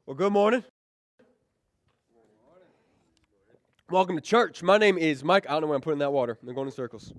Well, good morning. Welcome to church. My name is Mike. I don't know where I'm putting that water. I'm going in circles.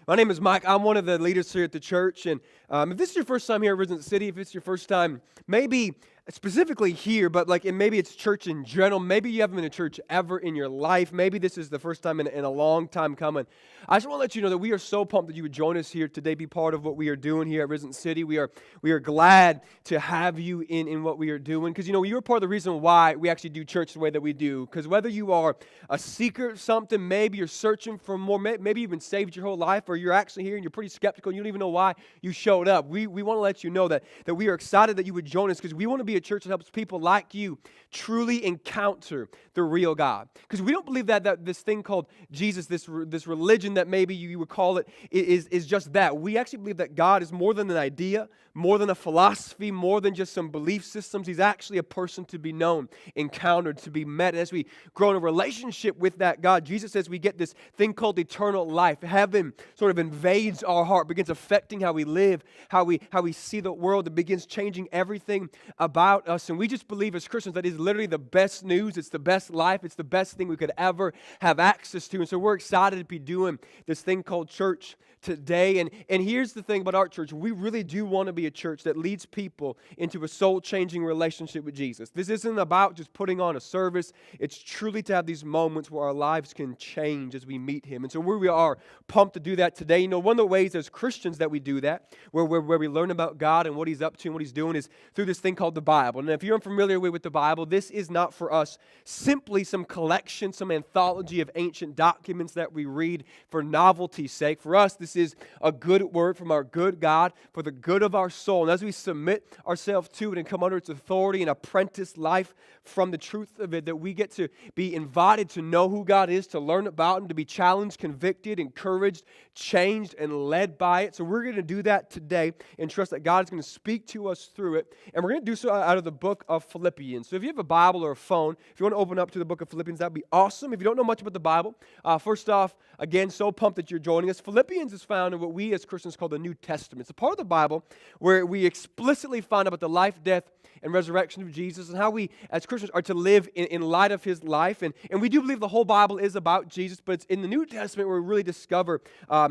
My name is Mike. I'm one of the leaders here at the church. And if this is your first time here at Resident City, if it's your first time, maybe specifically here, but and maybe it's church in general. Maybe you haven't been to church ever in your life. Maybe this is the first time in a long time coming. I just want to let you know that we are so pumped that you would join us here today, be part of what we are doing here at Resident City. We are glad to have you in what we are doing, because you're part of the reason why we actually do church the way that we do. Because whether you are a seeker of something, maybe you're searching for more, maybe you've been saved your whole life, or you're actually here and you're pretty skeptical and you don't even know why you showed up. We want to let you know that we are excited that you would join us, because we want to be a church that helps people like you truly encounter the real God. Because we don't believe that this thing called Jesus, this religion that maybe you would call it, is just that. We actually believe that God is more than an idea, more than a philosophy, more than just some belief systems. He's actually a person to be known, encountered, to be met. And as we grow in a relationship with that God, Jesus says we get this thing called eternal life. Heaven sort of invades our heart, begins affecting how we live, how we see the world. It begins changing everything about us. And we just believe as Christians that is literally the best news. It's the best life. It's the best thing we could ever have access to. And so we're excited to be doing this thing called church today. And here's the thing about our church. We really do want to be a church that leads people into a soul-changing relationship with Jesus. This isn't about just putting on a service. It's truly to have these moments where our lives can change as we meet Him. And so we are pumped to do that today. One of the ways as Christians that we do that, where we learn about God and what He's up to and what He's doing, is through this thing called the Bible. And if you're unfamiliar with the Bible, this is not for us simply some collection, some anthology of ancient documents that we read for novelty's sake. For us, this is a good word from our good God for the good of our soul. And as we submit ourselves to it and come under its authority and apprentice life from the truth of it, that we get to be invited to know who God is, to learn about Him, to be challenged, convicted, encouraged, changed, and led by it. So we're going to do that today and trust that God is going to speak to us through it. And we're going to do so out of the book of Philippians. So if you have a Bible or a phone, if you want to open up to the book of Philippians, that would be awesome. If you don't know much about the Bible, first off, again, so pumped that you're joining us. Philippians is found in what we as Christians call the New Testament. It's a part of the Bible where we explicitly find about the life, death, and resurrection of Jesus, and how we as Christians are to live in light of His life. And we do believe the whole Bible is about Jesus, but it's in the New Testament where we really discover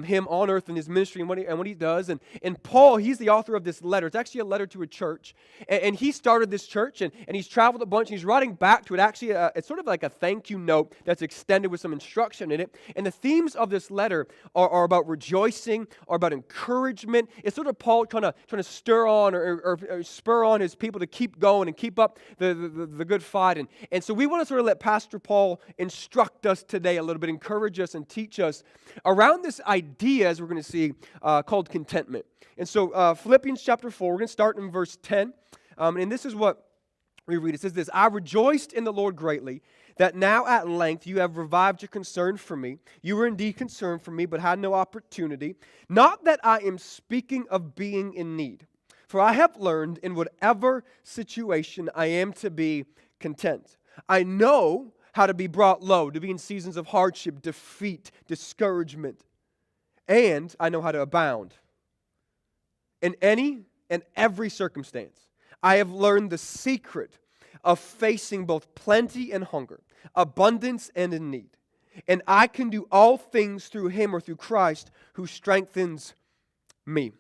Him on earth and His ministry and what He does. And Paul, he's the author of this letter. It's actually a letter to a church. And he started this church, and he's traveled a bunch, and he's writing back to it. Actually, it's sort of like a thank you note that's extended with some instruction in it. And the themes of this letter are about rejoicing, are about encouragement. It's sort of Paul trying to stir on or spur on his people to keep going and keep up the good fight. And so we want to sort of let Pastor Paul instruct us today a little bit, encourage us and teach us around this idea, as we're going to see, called contentment. And so Philippians chapter 4, we're going to start in verse 10. And this is what we read. It says this: I rejoiced in the Lord greatly that now at length you have revived your concern for me. You were indeed concerned for me, but had no opportunity. Not that I am speaking of being in need, for I have learned in whatever situation I am to be content. I know how to be brought low, to be in seasons of hardship, defeat, discouragement, and I know how to abound. In any and every circumstance, I have learned the secret of facing both plenty and hunger, abundance and in need. And I can do all things through Him, or through Christ, who strengthens me.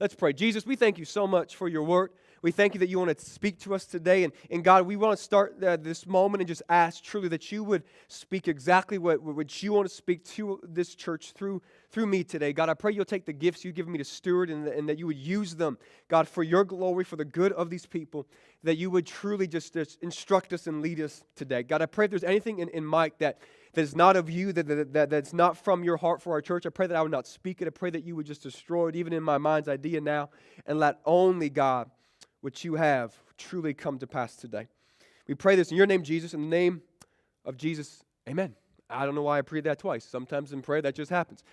Let's pray. Jesus, we thank You so much for Your word. We thank You that You want to speak to us today. And God, we want to start this moment and just ask truly that You would speak exactly what You want to speak to this church through me today. God, I pray You'll take the gifts You've given me to steward and that You would use them, God, for Your glory, for the good of these people, that You would truly just instruct us and lead us today. God, I pray if there's anything in Mike that is not of You, that's not from Your heart for our church, I pray that I would not speak it. I pray that You would just destroy it, even in my mind's idea now, and let only, God, what You have truly come to pass today. We pray this in Your name, Jesus, in the name of Jesus, amen. I don't know why I prayed that twice. Sometimes in prayer that just happens.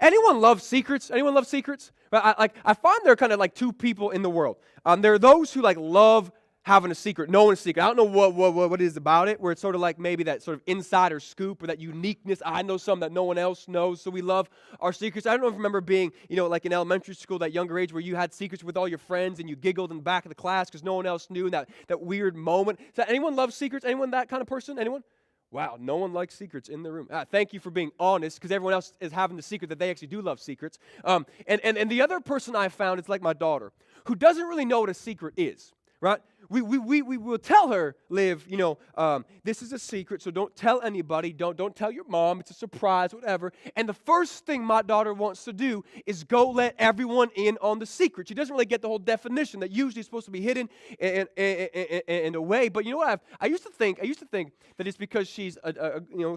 Anyone love secrets? Anyone love secrets? I find there are kind of like two people in the world. There are those who love having a secret, knowing a secret. I don't know what it is about it, where it's sort of like maybe that sort of insider scoop or that uniqueness. I know something that no one else knows, so we love our secrets. I don't know if you remember being, like in elementary school, that younger age where you had secrets with all your friends and you giggled in the back of the class because no one else knew, that weird moment. Does anyone love secrets? Anyone that kind of person? Anyone? Wow, no one likes secrets in the room. Thank you for being honest, because everyone else is having the secret that they actually do love secrets. And the other person I found is like my daughter, who doesn't really know what a secret is, right? We will tell her, Liv, this is a secret, so don't tell anybody. Don't tell your mom. It's a surprise, whatever. And the first thing my daughter wants to do is go let everyone in on the secret. She doesn't really get the whole definition that usually is supposed to be hidden in a way. But you know what? I used to think that it's because she's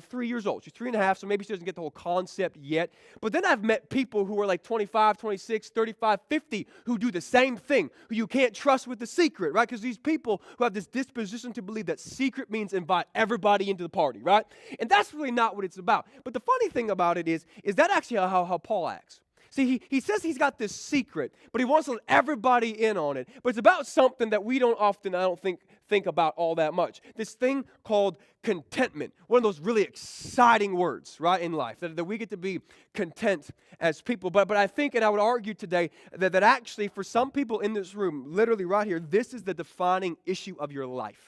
3 years old. She's 3.5, so maybe she doesn't get the whole concept yet. But then I've met people who are like 25, 26, 35, 50 who do the same thing, who you can't trust with the secret, right? Because these people who have this disposition to believe that secret means invite everybody into the party, right? And that's really not what it's about. But the funny thing about it is that actually how Paul acts. See, he says he's got this secret, but he wants to let everybody in on it. But it's about something that we don't often, I don't think about all that much. This thing called contentment. One of those really exciting words, right, in life, that we get to be content as people. But I think, and I would argue today, that actually for some people in this room, literally right here, this is the defining issue of your life.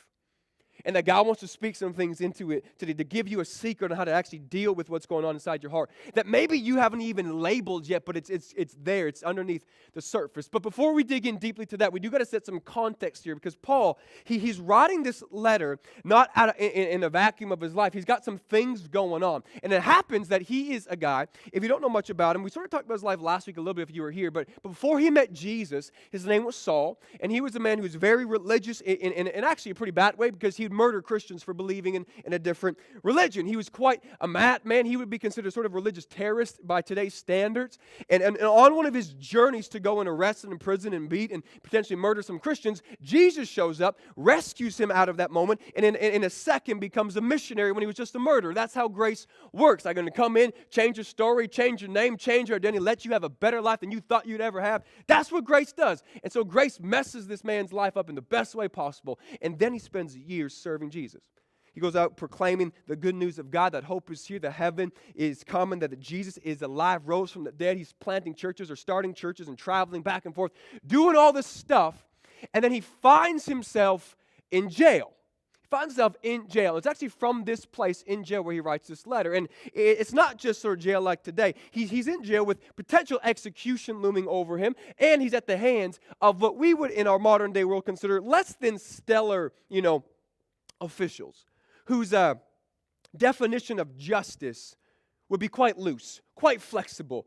And that God wants to speak some things into it today, to give you a secret on how to actually deal with what's going on inside your heart that maybe you haven't even labeled yet, but it's there. It's underneath the surface. But before we dig in deeply to that, we do got to set some context here, because Paul, he's writing this letter not in a vacuum of his life. He's got some things going on. And it happens that he is a guy, if you don't know much about him, we sort of talked about his life last week a little bit if you were here, but before he met Jesus, his name was Saul, and he was a man who was very religious in actually a pretty bad way, because he would murder Christians for believing in a different religion. He was quite a madman. He would be considered sort of religious terrorist by today's standards. And on one of his journeys to go and arrest and imprison and beat and potentially murder some Christians, Jesus shows up, rescues him out of that moment, and in a second becomes a missionary when he was just a murderer. That's how grace works. I'm going to come in, change your story, change your name, change your identity, let you have a better life than you thought you'd ever have. That's what grace does. And so grace messes this man's life up in the best way possible. And then he spends years serving Jesus. He goes out proclaiming the good news of God, that hope is here, that heaven is coming, that Jesus is alive, rose from the dead. He's planting churches or starting churches and traveling back and forth, doing all this stuff. And then he finds himself in jail. Finds himself in jail. It's actually from this place in jail where he writes this letter. And it's not just sort of jail like today. He's in jail with potential execution looming over him, and he's at the hands of what we would in our modern day world consider less than stellar, officials, whose definition of justice would be quite loose, quite flexible.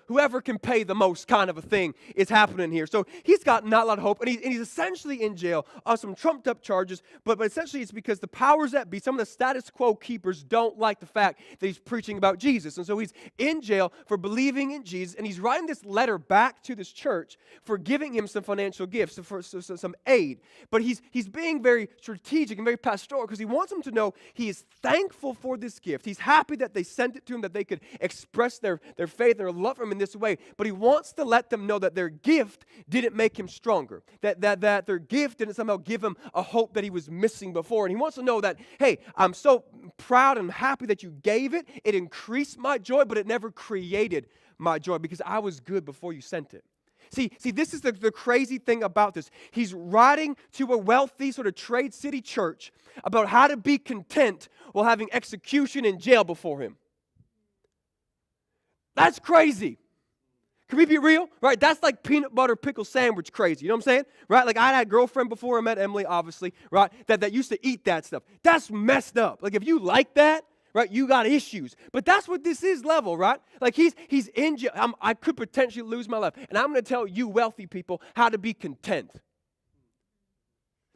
Whoever can pay the most kind of a thing is happening here. So he's got not a lot of hope, and he's essentially in jail on some trumped up charges, but essentially it's because the powers that be, some of the status quo keepers, don't like the fact that he's preaching about Jesus. And so he's in jail for believing in Jesus, and he's writing this letter back to this church for giving him some financial gifts, for some aid. But he's being very strategic and very pastoral, because he wants them to know he is thankful for this gift. He's happy that they sent it to him, that they could express their faith and their love for him in this way, but he wants to let them know that their gift didn't make him stronger, that their gift didn't somehow give him a hope that he was missing before. And he wants to know that, hey, I'm so proud and happy that you gave it. It increased my joy, but it never created my joy, because I was good before you sent it. See, this is the crazy thing about this. He's writing to a wealthy sort of trade city church about how to be content while having execution in jail before him. That's crazy. Can we be real? Right? That's like peanut butter pickle sandwich crazy. You know what I'm saying? Right? Like I had a girlfriend before I met Emily, obviously, right? That used to eat that stuff. That's messed up. Like if you like that, right, you got issues. But that's what this is level, right? Like he's in jail. I could potentially lose my life. And I'm going to tell you wealthy people how to be content.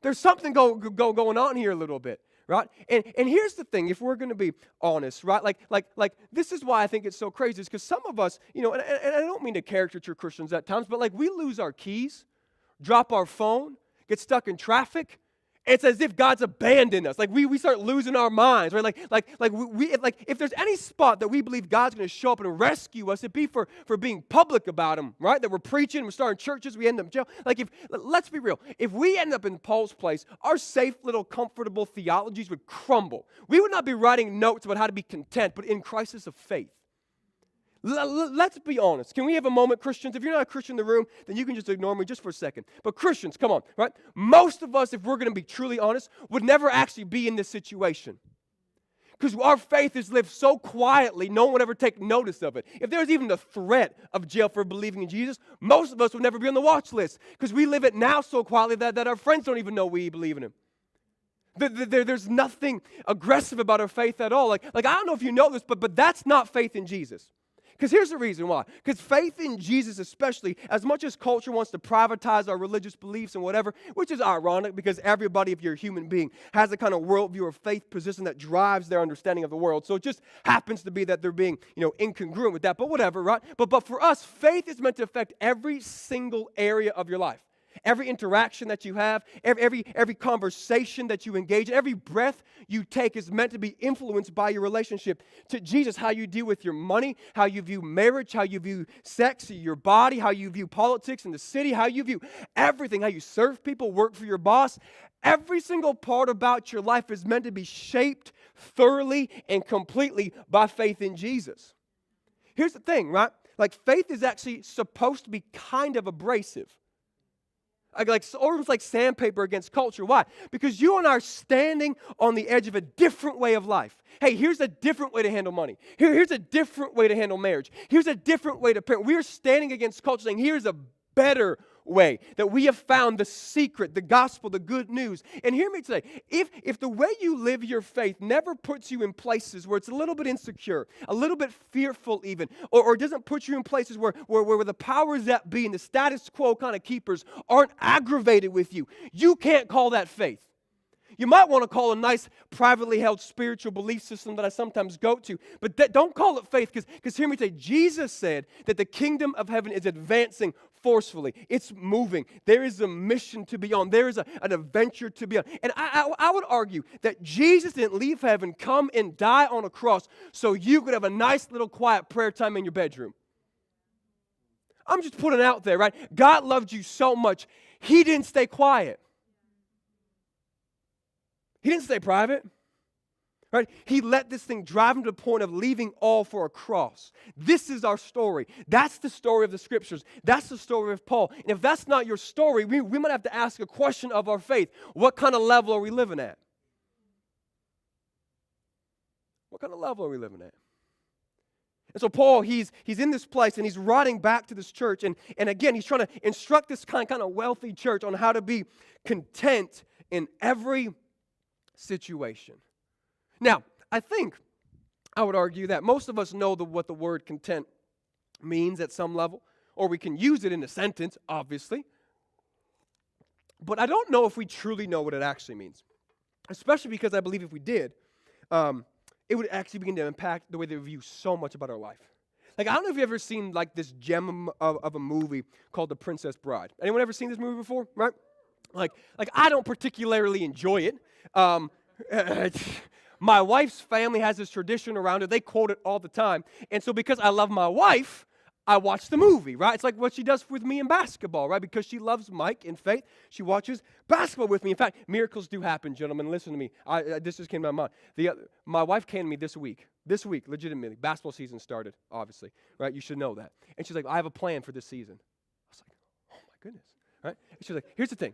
There's something going on here a little bit. Right? And here's the thing, if we're going to be honest, right? Like this is why I think it's so crazy, is because some of us, and I don't mean to caricature Christians at times, but like we lose our keys, drop our phone, get stuck in traffic, It's as if God's abandoned us. Like we start losing our minds, right? Like if there's any spot that we believe God's going to show up and rescue us, it'd be for being public about Him, right? That we're preaching, we're starting churches, we end up in jail. Let's be real. If we end up in Paul's place, our safe little comfortable theologies would crumble. We would not be writing notes about how to be content, but in crisis of faith. Let's be honest. Can we have a moment, Christians? If you're not a Christian in the room, then you can just ignore me just for a second. But Christians, come on, right? Most of us, if we're going to be truly honest, would never actually be in this situation. Because our faith is lived so quietly, no one would ever take notice of it. If there's even the threat of jail for believing in Jesus, most of us would never be on the watch list. Because we live it now so quietly that our friends don't even know we believe in Him. There's nothing aggressive about our faith at all. Like I don't know if you know this, but that's not faith in Jesus. Because here's the reason why. Because faith in Jesus especially, as much as culture wants to privatize our religious beliefs and whatever, which is ironic because everybody, if you're a human being, has a kind of worldview or faith position that drives their understanding of the world. So it just happens to be that they're being, incongruent with that. But whatever, right? But for us, faith is meant to affect every single area of your life. Every interaction that you have, every conversation that you engage in, every breath you take is meant to be influenced by your relationship to Jesus. How you deal with your money, how you view marriage, how you view sex, your body, how you view politics in the city, how you view everything, how you serve people, work for your boss. Every single part about your life is meant to be shaped thoroughly and completely by faith in Jesus. Here's the thing, right? Like faith is actually supposed to be kind of abrasive. Almost like sandpaper against culture. Why? Because you and I are standing on the edge of a different way of life. Hey, here's a different way to handle money. Here's a different way to handle marriage. Here's a different way to parent. We are standing against culture saying, here's a better way, that we have found the secret, the gospel, the good news. And hear me today, if the way you live your faith never puts you in places where it's a little bit insecure, a little bit fearful even, or doesn't put you in places where the powers that be and the status quo kind of keepers aren't aggravated with you, you can't call that faith. You might want to call a nice privately held spiritual belief system that I sometimes go to, but don't call it faith, because hear me say, Jesus said that the kingdom of heaven is advancing forcefully. It's moving. There is a mission to be on. There is an adventure to be on. And I would argue that Jesus didn't leave heaven, come and die on a cross so you could have a nice little quiet prayer time in your bedroom. I'm just putting it out there, right? God loved you so much, He didn't stay quiet. He didn't stay private, right? He let this thing drive him to the point of leaving all for a cross. This is our story. That's the story of the Scriptures. That's the story of Paul. And if that's not your story, we might have to ask a question of our faith. What kind of level are we living at? What kind of level are we living at? And so Paul, he's in this place and he's writing back to this church. And again, he's trying to instruct this kind of wealthy church on how to be content in every situation. Now, I think I would argue that most of us know what the word content means at some level, or we can use it in a sentence, obviously. But I don't know if we truly know what it actually means, especially because I believe if we did, it would actually begin to impact the way that we view so much about our life. Like, I don't know if you've ever seen like this gem of a movie called The Princess Bride. Anyone ever seen this movie before, right? Like I don't particularly enjoy it. My wife's family has this tradition around it. They quote it all the time. And so because I love my wife, I watch the movie, right? It's like what she does with me in basketball, right? Because she loves Mike in faith, she watches basketball with me. In fact, miracles do happen, gentlemen. Listen to me. This just came to my mind. My wife came to me this week, legitimately. Basketball season started, obviously, right? You should know that. And she's like, I have a plan for this season. I was like, oh my goodness. Right? And she's like, here's the thing.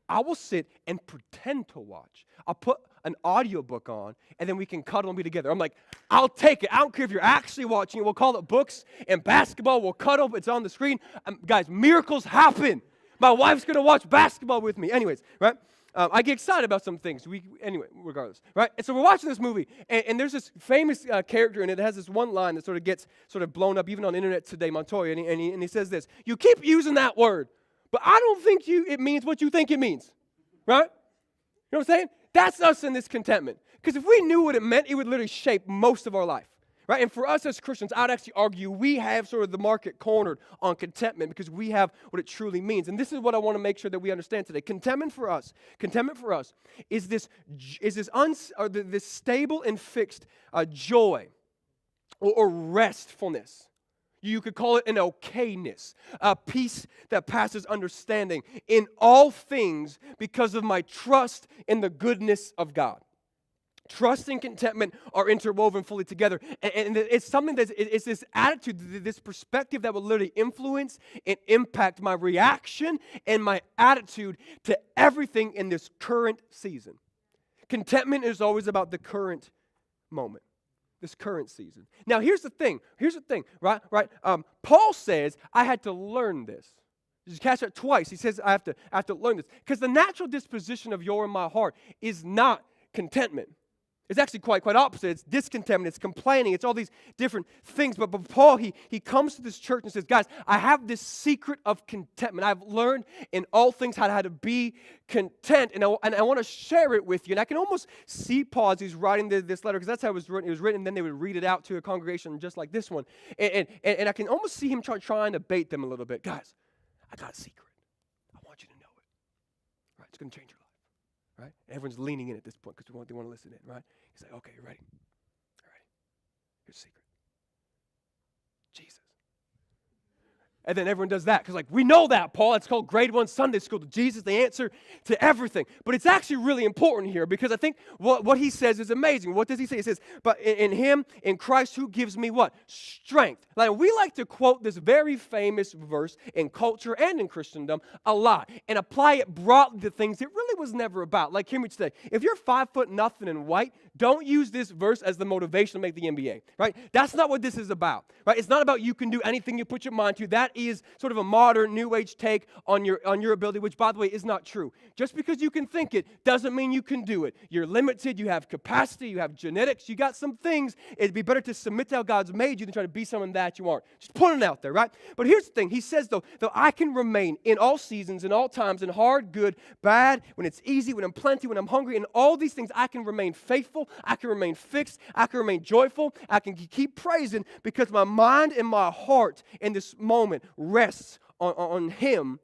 I will sit and pretend to watch. I'll put an audiobook on, and then we can cuddle and be together. I'm like, I'll take it. I don't care if you're actually watching it. We'll call it books and basketball. We'll cuddle. It's on the screen. Guys, miracles happen. My wife's going to watch basketball with me. Anyways, right? I get excited about some things. Anyway, regardless, right? And so we're watching this movie, and there's this famous character in it that has this one line that gets blown up even on the internet today, Montoya, and he says this: "You keep using that word, but I don't think it means what you think it means," right? You know what I'm saying? That's us in this contentment. Because if we knew what it meant, it would literally shape most of our life. Right? And for us as Christians, I'd actually argue we have sort of the market cornered on contentment because we have what it truly means. And this is what I want to make sure that we understand today. Contentment for us is this stable and fixed joy or restfulness. You could call it an okayness, a peace that passes understanding in all things because of my trust in the goodness of God. Trust and contentment are interwoven fully together. And it's something it's this attitude, this perspective that will literally influence and impact my reaction and my attitude to everything in this current season. Contentment is always about the current moment, this current season. Now, here's the thing, right? Paul says, I had to learn this. Just catch that twice. He says, I have to learn this. Because the natural disposition of your and my heart is not contentment. It's actually quite opposite. It's discontentment. It's complaining. It's all these different things. But Paul, he comes to this church and says, guys, I have this secret of contentment. I've learned in all things how to be content. And I want to share it with you. And I can almost see Paul as he's writing this letter, because that's how it was written. It was written, and then they would read it out to a congregation just like this one. And I can almost see him trying to bait them a little bit. Guys, I got a secret. I want you to know it. Right? It's going to change your life. Right? Everyone's leaning in at this point because they want to listen in, right? He's like, okay, you ready? All right. Here's the secret. Jesus. And then everyone does that because, like, we know that, Paul. It's called grade 1 Sunday school. Jesus, the answer to everything. But it's actually really important here because I think what he says is amazing. What does he say? He says, but in him, in Christ, who gives me what? Strength. Like, we like to quote this very famous verse in culture and in Christendom a lot and apply it broadly to things it really was never about. Like, hear me today. If you're 5'0" and white, don't use this verse as the motivation to make the NBA, right? That's not what this is about, right? It's not about you can do anything you put your mind to. That is sort of a modern new age take on your ability, which, by the way, is not true. Just because you can think it doesn't mean you can do it. You're limited. You have capacity. You have genetics. You got some things. It'd be better to submit to how God's made you than try to be someone that you aren't. Just putting it out there, right? But here's the thing. He says, though I can remain in all seasons, in all times, in hard, good, bad, when it's easy, when I'm plenty, when I'm hungry, in all these things, I can remain faithful. I can remain fixed. I can remain joyful. I can keep praising because my mind and my heart in this moment rests on Him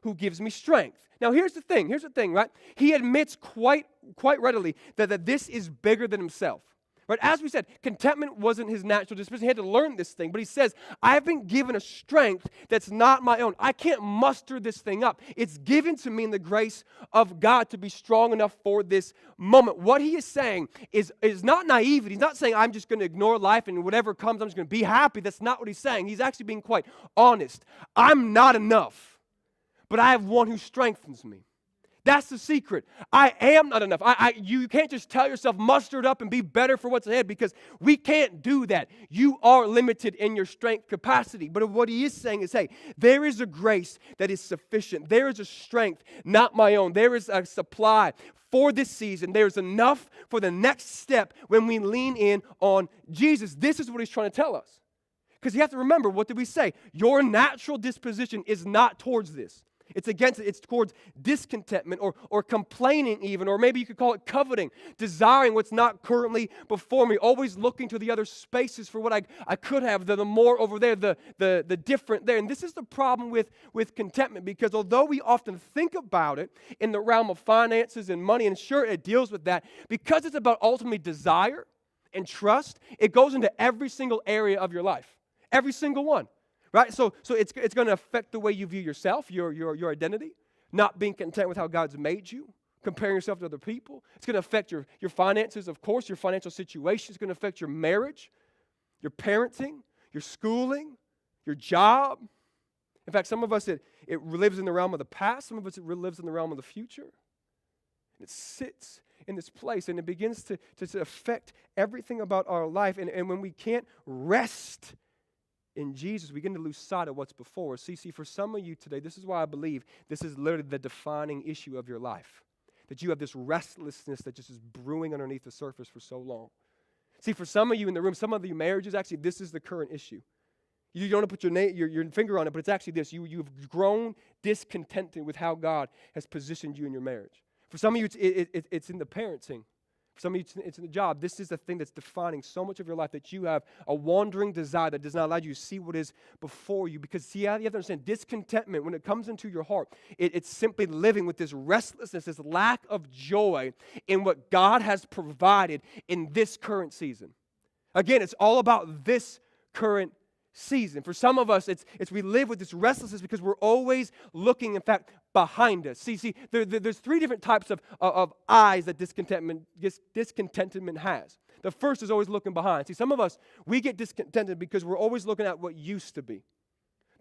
who gives me strength. Now, here's the thing, right? He admits quite readily that this is bigger than himself. Right? As we said, contentment wasn't his natural disposition. He had to learn this thing. But he says, I've been given a strength that's not my own. I can't muster this thing up. It's given to me in the grace of God to be strong enough for this moment. What he is saying is not naivety. He's not saying, I'm just going to ignore life and whatever comes, I'm just going to be happy. That's not what he's saying. He's actually being quite honest. I'm not enough, but I have one who strengthens me. That's the secret. I am not enough. You can't just tell yourself, muster it up and be better for what's ahead, because we can't do that. You are limited in your strength capacity. But what he is saying is, hey, there is a grace that is sufficient. There is a strength, not my own. There is a supply for this season. There's enough for the next step when we lean in on Jesus. This is what he's trying to tell us. Because you have to remember, what did we say? Your natural disposition is not towards this. It's against it. It's towards discontentment or complaining even, or maybe you could call it coveting, desiring what's not currently before me, always looking to the other spaces for what I could have, the more over there, the different there. And this is the problem with contentment, because although we often think about it in the realm of finances and money, and sure, it deals with that, because it's about ultimately desire and trust, it goes into every single area of your life, every single one. Right? So it's going to affect the way you view yourself, your identity, not being content with how God's made you, comparing yourself to other people. It's going to affect your finances, of course, your financial situation. It's going to affect your marriage, your parenting, your schooling, your job. In fact, some of us, it lives in the realm of the past. Some of us, it lives in the realm of the future. It sits in this place, and it begins to affect everything about our life. And when we can't rest in Jesus, we begin to lose sight of what's before us. See, for some of you today, this is why I believe this is literally the defining issue of your life. That you have this restlessness that just is brewing underneath the surface for so long. See, for some of you in the room, some of you marriages, actually, this is the current issue. You don't want to put your finger on it, but it's actually this. You've grown discontented with how God has positioned you in your marriage. For some of you, it's in the parenting. For some of you, it's in the job. This is the thing that's defining so much of your life, that you have a wandering desire that does not allow you to see what is before you. Because, see, you have to understand, discontentment, when it comes into your heart, it's simply living with this restlessness, this lack of joy in what God has provided in this current season. Again, it's all about this current season. For some of us, it's we live with this restlessness because we're always looking, in fact, behind us. See, there's three different types of eyes that discontentment has. The first is always looking behind. See, some of us, we get discontented because we're always looking at what used to be.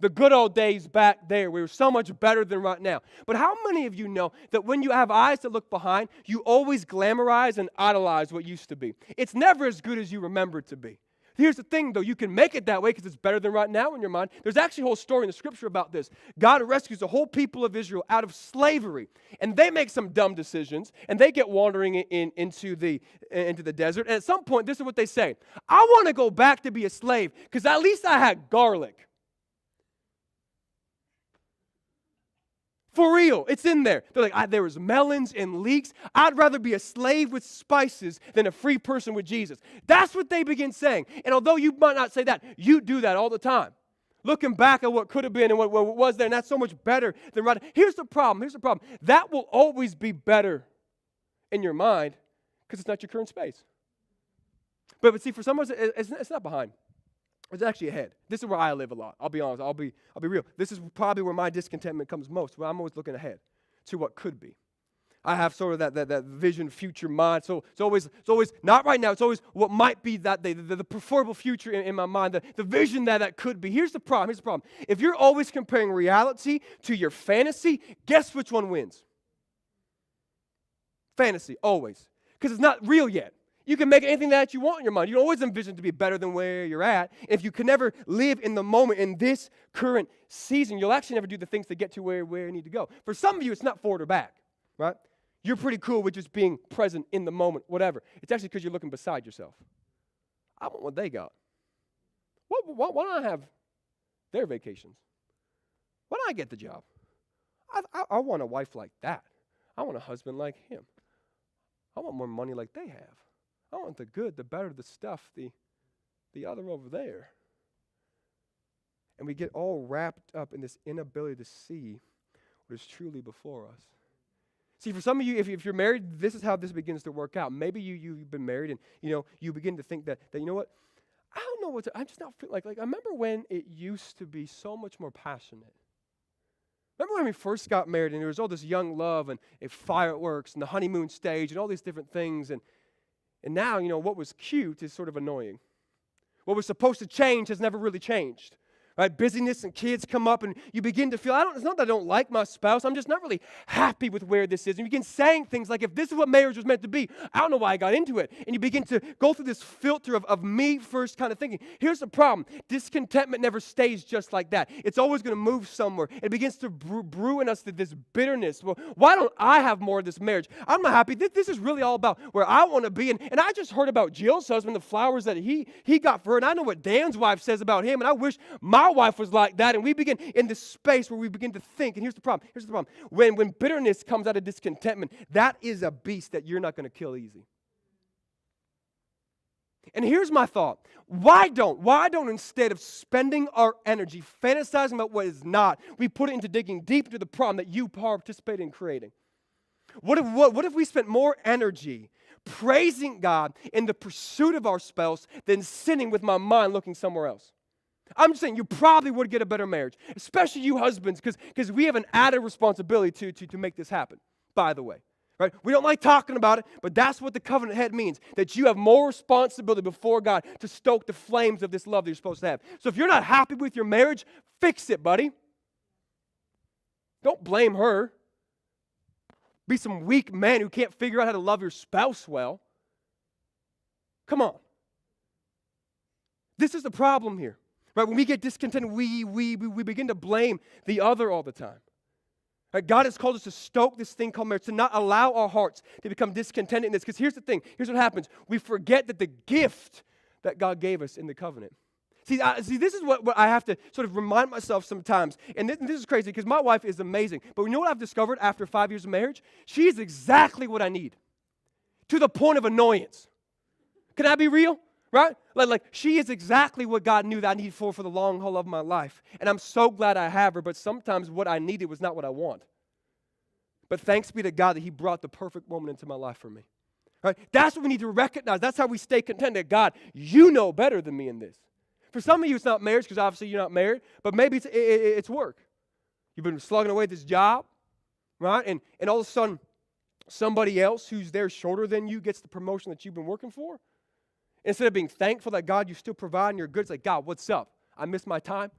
The good old days back there, we were so much better than right now. But how many of you know that when you have eyes that look behind, you always glamorize and idolize what used to be? It's never as good as you remember it to be. Here's the thing, though. You can make it that way because it's better than right now in your mind. There's actually a whole story in the Scripture about this. God rescues the whole people of Israel out of slavery. And they make some dumb decisions. And they get wandering into the desert. And at some point, this is what they say. I want to go back to be a slave because at least I had garlic. For real, it's in there. They're like, there was melons and leeks. I'd rather be a slave with spices than a free person with Jesus. That's what they begin saying. And although you might not say that, you do that all the time. Looking back at what could have been and what was there, and that's so much better than right now. Here's the problem. That will always be better in your mind because it's not your current space. But see, for some of us, it's not behind. It's actually ahead. This is where I live a lot. I'll be honest. I'll be real. This is probably where my discontentment comes most, where I'm always looking ahead to what could be. I have sort of that vision, future mind. So it's always not right now. It's always what might be that day, the preferable future in my mind, the vision that could be. Here's the problem. If you're always comparing reality to your fantasy, guess which one wins? Fantasy, always. Because it's not real yet. You can make anything that you want in your mind. You always envision to be better than where you're at. If you can never live in the moment, in this current season, you'll actually never do the things to get to where you need to go. For some of you, it's not forward or back, right? You're pretty cool with just being present in the moment, whatever. It's actually because you're looking beside yourself. I want what they got. Why don't I have their vacations? Why don't I get the job? I want a wife like that. I want a husband like him. I want more money like they have. I want the good, the better, the stuff, the other over there. And we get all wrapped up in this inability to see what is truly before us. See, for some of you, if you're married, this is how this begins to work out. Maybe you've been married and, you begin to think that you know what? I don't know I just not feel like I remember when it used to be so much more passionate. Remember when we first got married and there was all this young love and fireworks and the honeymoon stage and all these different things and now, what was cute is sort of annoying. What was supposed to change has never really changed. Right? Busyness and kids come up and you begin to feel, it's not that I don't like my spouse, I'm just not really happy with where this is. And you begin saying things like, if this is what marriage was meant to be, I don't know why I got into it. And you begin to go through this filter of me first kind of thinking. Here's the problem. Discontentment never stays just like that. It's always going to move somewhere. It begins to brew in us this bitterness. Well, why don't I have more of this marriage? I'm not happy. This is really all about where I want to be. And I just heard about Jill's husband, the flowers that he got for her. And I know what Dan's wife says about him. And I wish my wife was like that, and we begin in this space where we begin to think. And here's the problem. When bitterness comes out of discontentment, that is a beast that you're not going to kill easy. And here's my thought. Why don't instead of spending our energy fantasizing about what is not, we put it into digging deep into the problem that you participate in creating? What if we spent more energy praising God in the pursuit of our spouse than sitting with my mind looking somewhere else? I'm just saying you probably would get a better marriage, especially you husbands, because we have an added responsibility to make this happen, by the way. Right? We don't like talking about it, but that's what the covenant head means, that you have more responsibility before God to stoke the flames of this love that you're supposed to have. So if you're not happy with your marriage, fix it, buddy. Don't blame her. Be some weak man who can't figure out how to love your spouse well. Come on. This is the problem here. Right? When we get discontented, we begin to blame the other all the time. Right? God has called us to stoke this thing called marriage, to not allow our hearts to become discontented in this. Because here's the thing. Here's what happens. We forget that the gift that God gave us in the covenant. See, this is what I have to sort of remind myself sometimes. And this is crazy because my wife is amazing. But you know what I've discovered after 5 years of marriage? She is exactly what I need. to the point of annoyance. Can I be real? Right? Like she is exactly what God knew that I needed for the long haul of my life. And I'm so glad I have her, but sometimes what I needed was not what I want. But thanks be to God that he brought the perfect woman into my life for me. Right? That's what we need to recognize. That's how we stay content that God, you know better than me in this. For some of you, it's not marriage because obviously you're not married, but maybe it's work. You've been slugging away at this job, right? And all of a sudden, somebody else who's there shorter than you gets the promotion that you've been working for. Instead of being thankful that God, you still provide and you're good, it's like, God, what's up? I missed my time.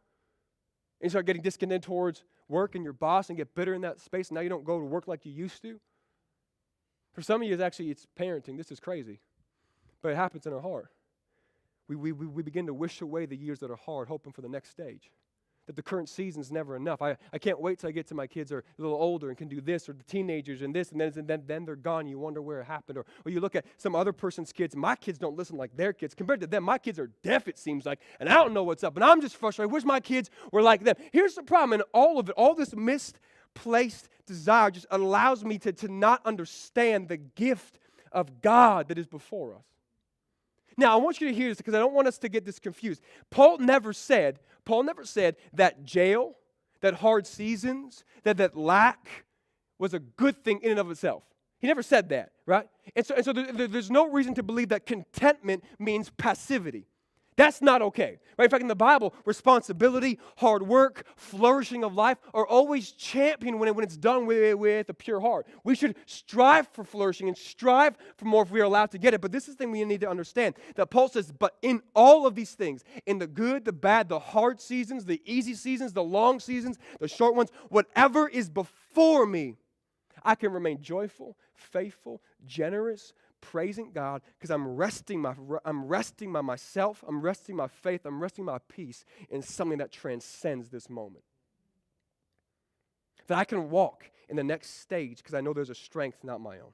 And you start getting discontent towards work and your boss and get bitter in that space. And now you don't go to work like you used to. For some of you, it's parenting. This is crazy. But it happens in our heart. We begin to wish away the years that are hard, hoping for the next stage. That the current season's never enough. I can't wait till I get to my kids are a little older and can do this, or the teenagers and this, and then they're gone. You wonder where it happened. Or you look at some other person's kids. My kids don't listen like their kids. Compared to them, my kids are deaf, it seems like, and I don't know what's up. And I'm just frustrated. I wish my kids were like them. Here's the problem in all of it. All this misplaced desire just allows me to not understand the gift of God that is before us. Now, I want you to hear this because I don't want us to get this confused. Paul never said that jail, that hard seasons, that lack was a good thing in and of itself. He never said that, right? And so there's no reason to believe that contentment means passivity. That's not okay, right? In fact, in the Bible, responsibility, hard work, flourishing of life are always championed when it's done with a pure heart. We should strive for flourishing and strive for more if we are allowed to get it. But this is the thing we need to understand, that Paul says, but in all of these things, in the good, the bad, the hard seasons, the easy seasons, the long seasons, the short ones, whatever is before me, I can remain joyful, faithful, generous, praising God because I'm resting my myself, I'm resting my faith, I'm resting my peace in something that transcends this moment. That I can walk in the next stage because I know there's a strength not my own.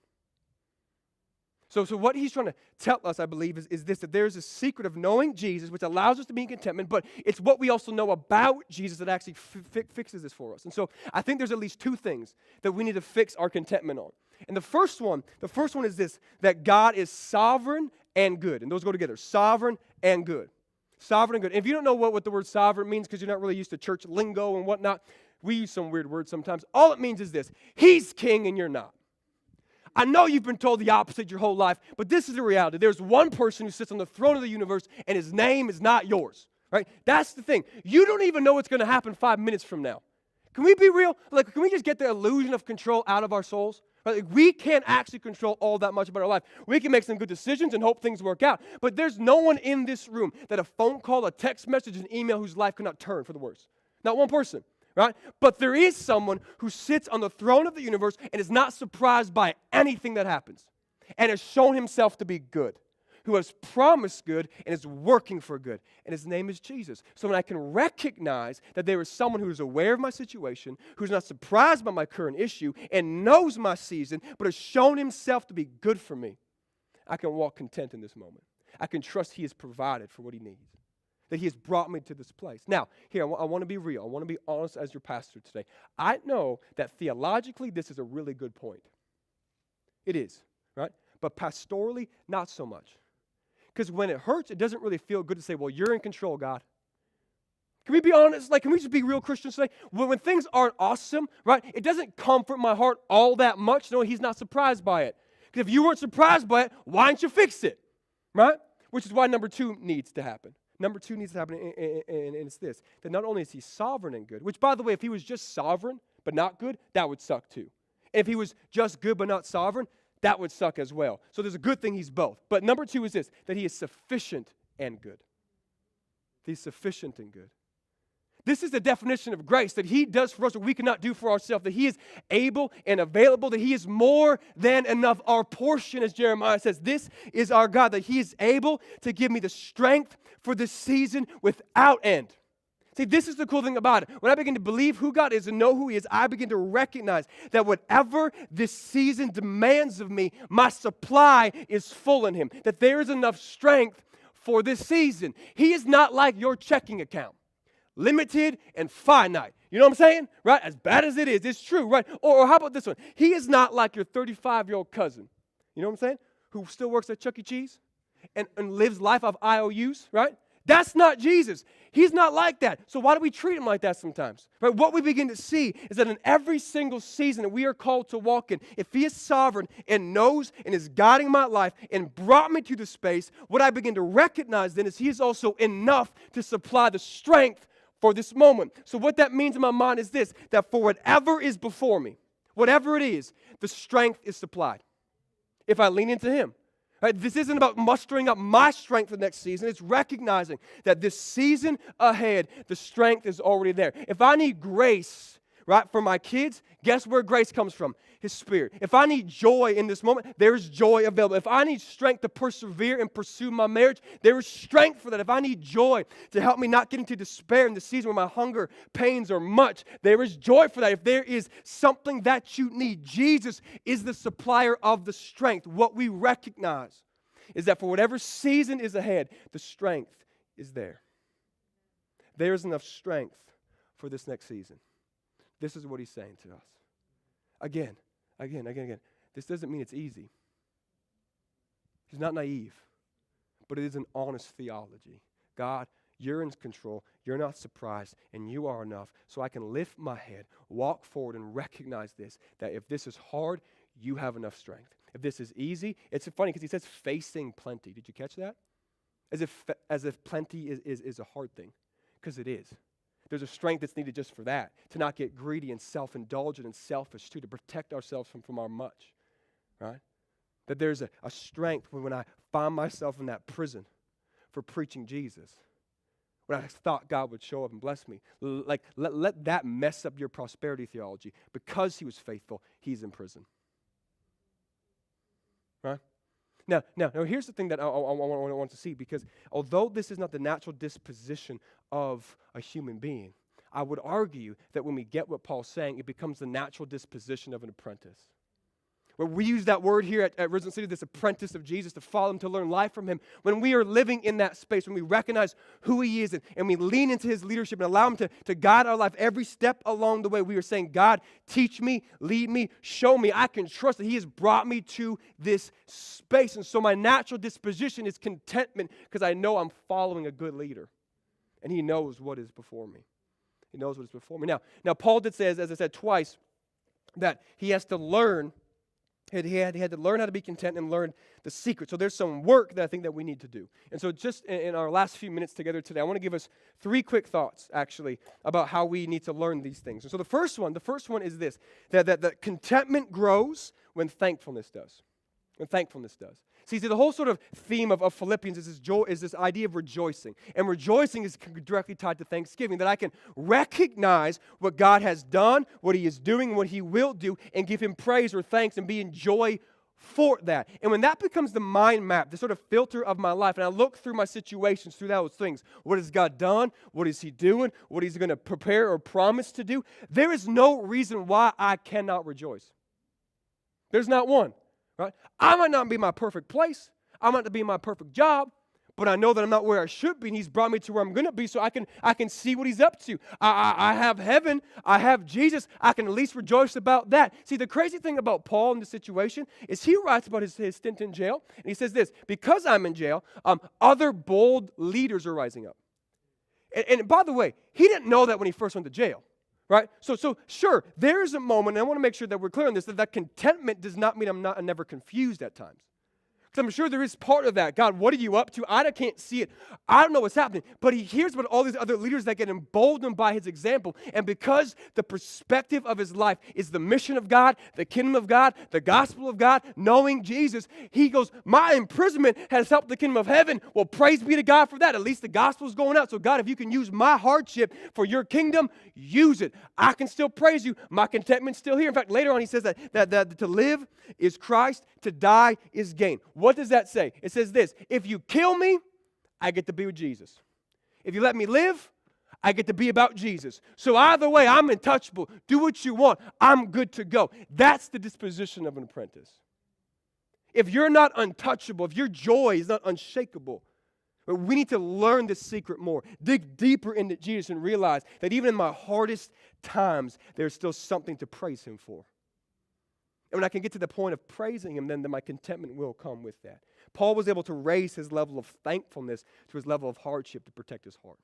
So what he's trying to tell us, I believe, is this, that there's a secret of knowing Jesus, which allows us to be in contentment, but it's what we also know about Jesus that actually fixes this for us. And so I think there's at least two things that we need to fix our contentment on. And the first one is this, that God is sovereign and good. And those go together, sovereign and good. Sovereign and good. And if you don't know what the word sovereign means because you're not really used to church lingo and whatnot, we use some weird words sometimes. All it means is this, he's king and you're not. I know you've been told the opposite your whole life, but this is the reality. There's one person who sits on the throne of the universe, and his name is not yours, right? That's the thing. You don't even know what's going to happen 5 minutes from now. Can we be real? Can we just get the illusion of control out of our souls? Right? We can't actually control all that much about our life. We can make some good decisions and hope things work out, but there's no one in this room that a phone call, a text message, an email whose life could not turn for the worse. Not one person. Right? But there is someone who sits on the throne of the universe and is not surprised by anything that happens and has shown himself to be good, who has promised good and is working for good. And his name is Jesus. So when I can recognize that there is someone who is aware of my situation, who's not surprised by my current issue and knows my season, but has shown himself to be good for me, I can walk content in this moment. I can trust he has provided for what he needs, that he has brought me to this place. Now, here, I want to be real. I want to be honest as your pastor today. I know that theologically, this is a really good point. It is, right? But pastorally, not so much. Because when it hurts, it doesn't really feel good to say, well, you're in control, God. Can we be honest? Can we just be real Christians today? When things aren't awesome, right, it doesn't comfort my heart all that much knowing he's not surprised by it. Because if you weren't surprised by it, why didn't you fix it, right? Which is why number two needs to happen. Number two needs to happen, and it's this, that not only is he sovereign and good, which, by the way, if he was just sovereign but not good, that would suck too. If he was just good but not sovereign, that would suck as well. So there's a good thing he's both. But number two is this, that he is sufficient and good. He's sufficient and good. This is the definition of grace, that he does for us what we cannot do for ourselves, that he is able and available, that he is more than enough. Our portion, as Jeremiah says, this is our God, that he is able to give me the strength for this season without end. See, this is the cool thing about it. When I begin to believe who God is and know who he is, I begin to recognize that whatever this season demands of me, my supply is full in him, that there is enough strength for this season. He is not like your checking account. Limited and finite. You know what I'm saying? Right? As bad as it is, it's true, right? Or how about this one? He is not like your 35-year-old cousin. You know what I'm saying? who still works at Chuck E. Cheese and lives life of IOUs, right? That's not Jesus. He's not like that. So why do we treat him like that sometimes? Right? What we begin to see is that in every single season that we are called to walk in, if he is sovereign and knows and is guiding my life and brought me to the space, what I begin to recognize then is he is also enough to supply the strength for this moment. So what that means in my mind is this, that for whatever is before me, whatever it is, the strength is supplied. If I lean into him. Right? This isn't about mustering up my strength for the next season. It's recognizing that this season ahead, the strength is already there. If I need grace, right, for my kids, guess where grace comes from? His Spirit. If I need joy in this moment, there is joy available. If I need strength to persevere and pursue my marriage, there is strength for that. If I need joy to help me not get into despair in the season where my hunger pains are much, there is joy for that. If there is something that you need, Jesus is the supplier of the strength. What we recognize is that for whatever season is ahead, the strength is there. There is enough strength for this next season. This is what he's saying to us. Again. This doesn't mean it's easy. He's not naive, but it is an honest theology. God, you're in control, you're not surprised, and you are enough. So I can lift my head, walk forward, and recognize this, that if this is hard, you have enough strength. If this is easy, it's funny because he says facing plenty. Did you catch that? As if plenty is a hard thing, because it is. There's a strength that's needed just for that, to not get greedy and self-indulgent and selfish too, to protect ourselves from our much, right? That there's a strength when I find myself in that prison for preaching Jesus, when I thought God would show up and bless me. Let that mess up your prosperity theology. Because he was faithful, he's in prison, right? Now, here's the thing that I want to see, because although this is not the natural disposition of a human being, I would argue that when we get what Paul's saying, it becomes the natural disposition of an apprentice. Where we use that word here at Risen City, this apprentice of Jesus, to follow him, to learn life from him. When we are living in that space, when we recognize who he is and we lean into his leadership and allow him to guide our life every step along the way, we are saying, God, teach me, lead me, show me. I can trust that he has brought me to this space. And so my natural disposition is contentment, because I know I'm following a good leader. And he knows what is before me. He knows what is before me. Now Paul did say, as I said twice, that he has to learn. He had to learn how to be content and learn the secret. So there's some work that I think that we need to do. And so just in our last few minutes together today, I want to give us 3 quick thoughts, actually, about how we need to learn these things. And so the first one is this, that contentment grows when thankfulness does. When thankfulness does. See, the whole sort of theme of Philippians is this idea of rejoicing. And rejoicing is directly tied to thanksgiving, that I can recognize what God has done, what he is doing, what he will do, and give him praise or thanks and be in joy for that. And when that becomes the mind map, the sort of filter of my life, and I look through my situations, through those things, what has God done? What is he doing? What he's going to prepare or promise to do? There is no reason why I cannot rejoice. There's not one. Right? I might not be my perfect place. I might not be my perfect job, but I know that I'm not where I should be, and he's brought me to where I'm going to be, so I can see what he's up to. I have heaven. I have Jesus. I can at least rejoice about that. See, the crazy thing about Paul in this situation is he writes about his stint in jail, and he says this, because I'm in jail, other bold leaders are rising up. And by the way, he didn't know that when he first went to jail. Right? So sure, there is a moment, and I want to make sure that we're clear on this, that contentment does not mean I'm never confused at times. Because I'm sure there is part of that. God, what are you up to? I can't see it. I don't know what's happening. But he hears about all these other leaders that get emboldened by his example. And because the perspective of his life is the mission of God, the kingdom of God, the gospel of God, knowing Jesus, he goes, my imprisonment has helped the kingdom of heaven. Well, praise be to God for that. At least the gospel is going out. So God, if you can use my hardship for your kingdom, use it. I can still praise you. My contentment's still here. In fact, later on he says that to live is Christ, to die is gain. What does that say? It says this, if you kill me, I get to be with Jesus. If you let me live, I get to be about Jesus. So either way, I'm untouchable. Do what you want. I'm good to go. That's the disposition of an apprentice. If you're not untouchable, if your joy is not unshakable, we need to learn this secret more. Dig deeper into Jesus and realize that even in my hardest times, there's still something to praise him for. And when I can get to the point of praising him, then my contentment will come with that. Paul was able to raise his level of thankfulness to his level of hardship to protect his heart.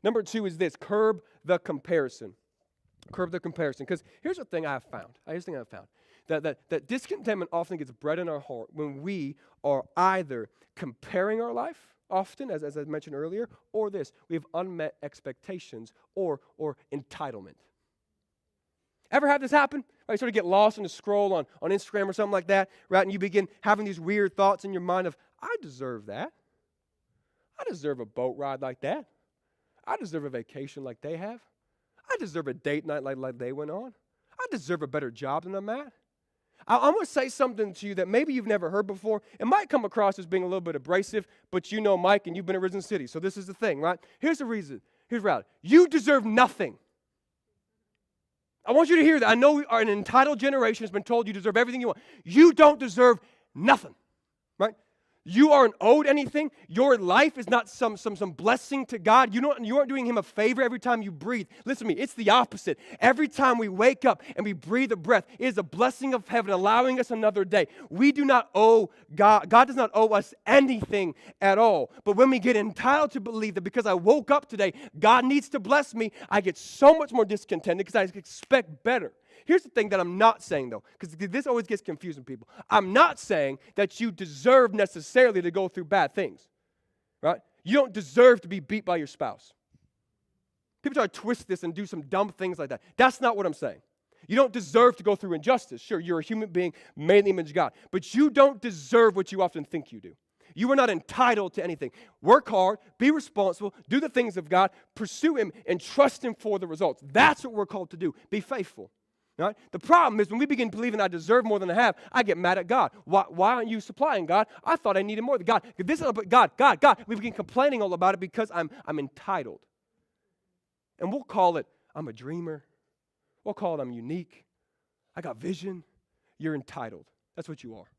Number 2 is this: curb the comparison. Curb the comparison. Because here's the thing I have found. That discontentment often gets bred in our heart when we are either comparing our life, often, as I mentioned earlier, or this: we have unmet expectations or entitlement. Ever had this happen? Right, you sort of get lost in the scroll on Instagram or something like that, right? And you begin having these weird thoughts in your mind of, I deserve that. I deserve a boat ride like that. I deserve a vacation like they have. I deserve a date night like they went on. I deserve a better job than I'm at. I'm going to say something to you that maybe you've never heard before. It might come across as being a little bit abrasive, but you know Mike and you've been at Risen City, so this is the thing, right? Here's the reason. Here's the reality. You deserve nothing. I want you to hear that. I know we are an entitled generation has been told you deserve everything you want. You don't deserve nothing, right? You aren't owed anything. Your life is not some blessing to God. You aren't doing him a favor every time you breathe. Listen to me, it's the opposite. Every time we wake up and we breathe a breath, it is a blessing of heaven allowing us another day. We do not owe God. God does not owe us anything at all. But when we get entitled to believe that because I woke up today, God needs to bless me, I get so much more discontented because I expect better. Here's the thing that I'm not saying, though, because this always gets confusing people. I'm not saying that you deserve necessarily to go through bad things, right? You don't deserve to be beat by your spouse. People try to twist this and do some dumb things like that. That's not what I'm saying. You don't deserve to go through injustice. Sure, you're a human being made in the image of God, but you don't deserve what you often think you do. You are not entitled to anything. Work hard, be responsible, do the things of God, pursue him, and trust him for the results. That's what we're called to do. Be faithful. Right? The problem is when we begin believing I deserve more than I have, I get mad at God. Why aren't you supplying, God? I thought I needed more. God, this is God. We begin complaining all about it because I'm entitled. And we'll call it, I'm a dreamer. We'll call it, I'm unique. I got vision. You're entitled. That's what you are.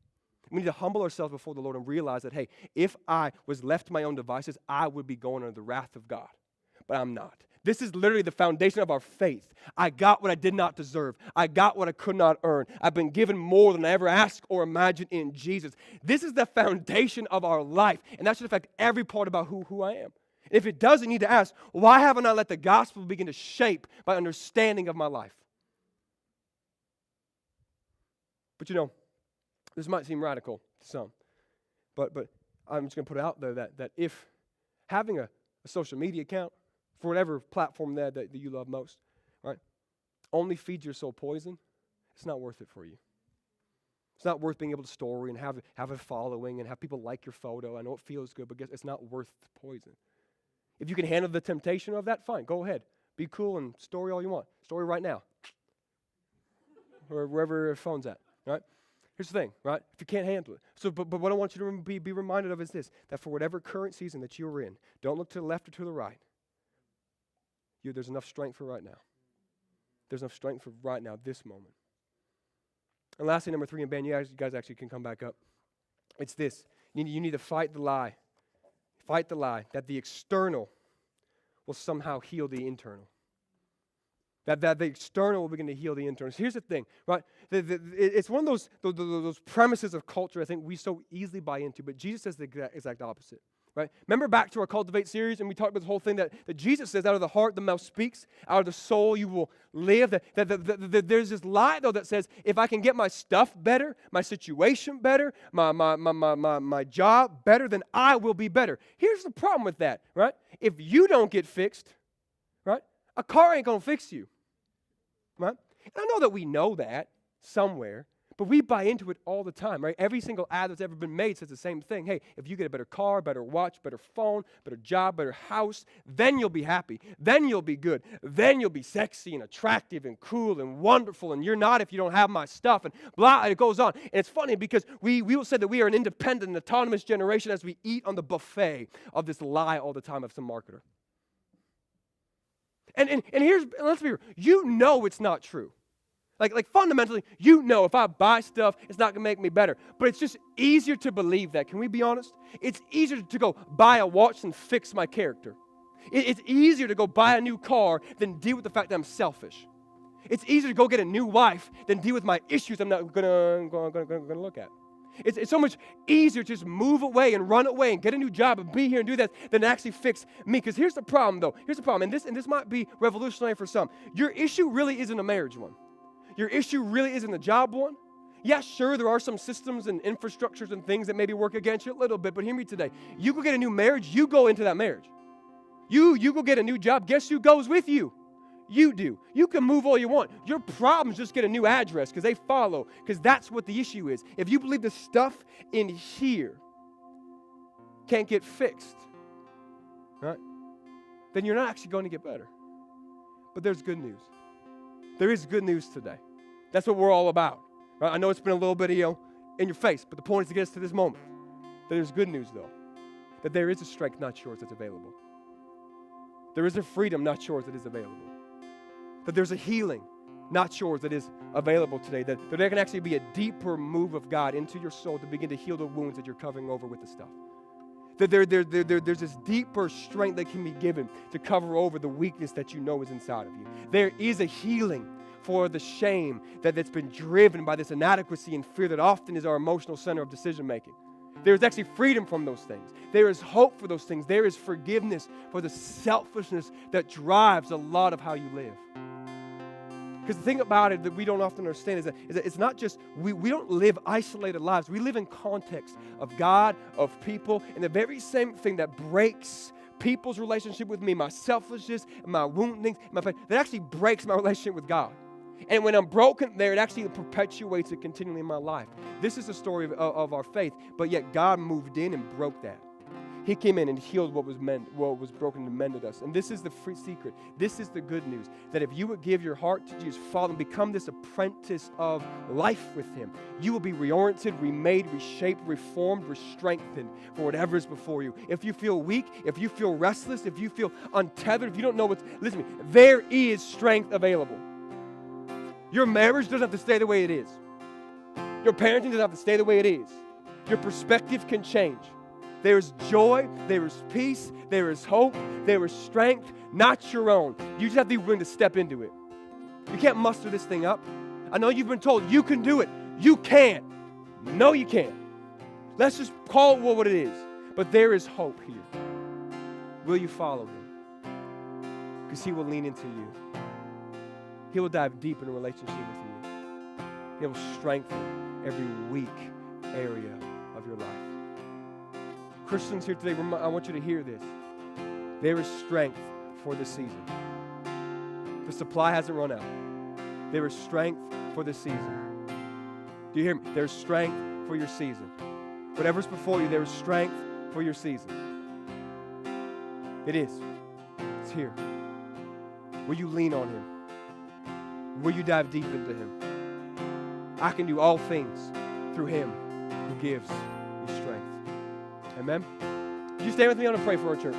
We need to humble ourselves before the Lord and realize that, hey, if I was left to my own devices, I would be going under the wrath of God. But I'm not. This is literally the foundation of our faith. I got what I did not deserve. I got what I could not earn. I've been given more than I ever asked or imagined in Jesus. This is the foundation of our life, and that should affect every part about who I am. If it doesn't, you need to ask, why haven't I let the gospel begin to shape my understanding of my life? But this might seem radical to some, but I'm just going to put it out there that if having a social media account, for whatever platform that you love most, right, only feeds your soul poison, it's not worth it for you. It's not worth being able to story and have a following and have people like your photo. I know it feels good, but it's not worth the poison. If you can handle the temptation of that, fine, go ahead. Be cool and story all you want. Story right now. Or wherever your phone's at, right? Here's the thing, right? If you can't handle it. So, but what I want you to be reminded of is this, that for whatever current season that you're in, don't look to the left or to the right. There's enough strength for right now. There's enough strength for right now, this moment. And lastly, number 3, and Ben, you guys actually can come back up. It's this. You need to fight the lie. Fight the lie that the external will somehow heal the internal. That the external will begin to heal the internal. So here's the thing, right? It's one of those premises of culture I think we so easily buy into, but Jesus says the exact opposite. Right? Remember back to our Cultivate series, and we talked about the whole thing that Jesus says, out of the heart the mouth speaks, out of the soul you will live. That there's this lie, though, that says, if I can get my stuff better, my situation better, my job better, then I will be better. Here's the problem with that, right? If you don't get fixed, right, a car ain't going to fix you, right? And I know that we know that somewhere, but we buy into it all the time, right? Every single ad that's ever been made says the same thing. Hey, if you get a better car, better watch, better phone, better job, better house, then you'll be happy. Then you'll be good. Then you'll be sexy and attractive and cool and wonderful, and you're not if you don't have my stuff, and blah, and it goes on. And it's funny because we will say that we are an independent and autonomous generation as we eat on the buffet of this lie all the time of some marketer. And let's be real, you know it's not true. Like fundamentally, if I buy stuff, it's not going to make me better. But it's just easier to believe that. Can we be honest? It's easier to go buy a watch than fix my character. It's easier to go buy a new car than deal with the fact that I'm selfish. It's easier to go get a new wife than deal with my issues I'm not gonna look at. It's so much easier to just move away and run away and get a new job and be here and do that than to actually fix me. Because here's the problem, though. Here's the problem, and this might be revolutionary for some. Your issue really isn't a marriage one. Your issue really isn't a job one. Yeah, sure, there are some systems and infrastructures and things that maybe work against you a little bit, but hear me today. You go get a new marriage, you go into that marriage. You go get a new job, guess who goes with you? You do. You can move all you want. Your problems just get a new address because they follow, because that's what the issue is. If you believe the stuff in here can't get fixed, right, then you're not actually going to get better. But there's good news. There is good news today. That's what we're all about. Right? I know it's been a little bit, in your face, but the point is to get us to this moment. That there's good news, though. That there is a strength, not yours, that's available. There is a freedom, not yours, that is available. That there's a healing, not yours, that is available today. That there can actually be a deeper move of God into your soul to begin to heal the wounds that you're covering over with the stuff. That there's this deeper strength that can be given to cover over the weakness that you know is inside of you. There is a healing for the shame that's been driven by this inadequacy and fear that often is our emotional center of decision making. There is actually freedom from those things. There is hope for those things. There is forgiveness for the selfishness that drives a lot of how you live. Because the thing about it that we don't often understand is that it's not just, we don't live isolated lives. We live in context of God, of people, and the very same thing that breaks people's relationship with me, my selfishness, my woundings, my pain, that actually breaks my relationship with God. And when I'm broken there, it actually perpetuates it continually in my life. This is the story of our faith, but yet God moved in and broke that. He came in and healed what was broken and mended us. And this is the free secret. This is the good news, that if you would give your heart to Jesus, follow and become this apprentice of life with Him, you will be reoriented, remade, reshaped, reformed, strengthened for whatever is before you. If you feel weak, if you feel restless, if you feel untethered, if you don't know listen to me, there is strength available. Your marriage doesn't have to stay the way it is. Your parenting doesn't have to stay the way it is. Your perspective can change. There is joy, there is peace, there is hope, there is strength, not your own. You just have to be willing to step into it. You can't muster this thing up. I know you've been told you can do it. You can't. No, you can't. Let's just call it what it is. But there is hope here. Will you follow Him? Because He will lean into you. He will dive deep in a relationship with you. He will strengthen every weak area of your life. Christians here today, I want you to hear this. There is strength for this season. The supply hasn't run out. There is strength for this season. Do you hear me? There's strength for your season. Whatever's before you, there is strength for your season. It is. It's here. Will you lean on Him? Will you dive deep into Him? I can do all things through Him who gives me strength. Amen? Would you stand with me? I want to pray for our church.